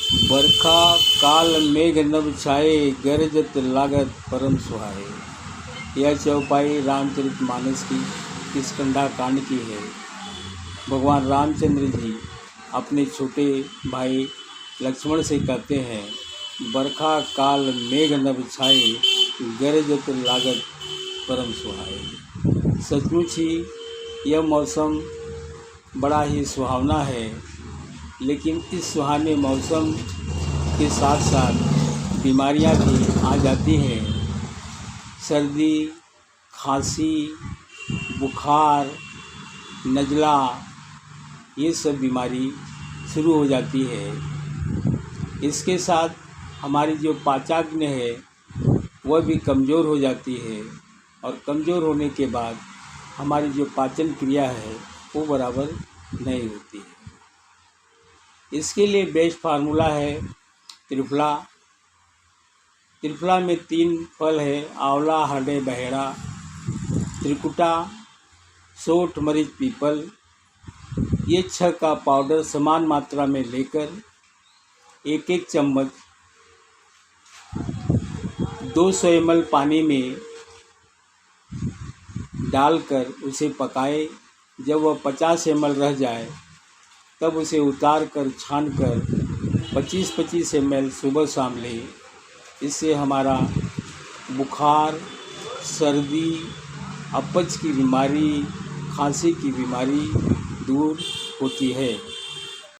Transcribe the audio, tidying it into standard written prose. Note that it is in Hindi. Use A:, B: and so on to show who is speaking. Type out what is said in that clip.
A: बरखा काल मेघ नभ छाए, गरजत लागत परम सुहाए। यह चौपाई रामचरितमानस की किष्किंधा कांड की है। भगवान रामचंद्र जी अपने छोटे भाई लक्ष्मण से कहते हैं, बरखा काल मेघ नभ छाए, गरजत लागत परम सुहाए। सचमुच ही यह मौसम बड़ा ही सुहावना है, लेकिन इस सुहाने मौसम के साथ साथ बीमारियां भी आ जाती हैं। सर्दी, खांसी, बुखार, नज़ला, ये सब बीमारी शुरू हो जाती है। इसके साथ हमारी जो पाचन है वह भी कमज़ोर हो जाती है, और कमज़ोर होने के बाद हमारी जो पाचन क्रिया है वो बराबर नहीं होती है। इसके लिए बेस्ट फार्मूला है त्रिफला। त्रिफला में 3 फल है, आंवला, हरडे, बहेड़ा, त्रिकुटा, सोंठ, मरीच, पीपल। ये 6 का पाउडर समान मात्रा में लेकर 1-1 चम्मच 200 ml पानी में डालकर उसे पकाए। जब वह 50 ml रह जाए तब उसे उतार कर छान कर 25-25 ml सुबह शाम लें। इससे हमारा बुखार, सर्दी, अपच की बीमारी, खांसी की बीमारी दूर होती है।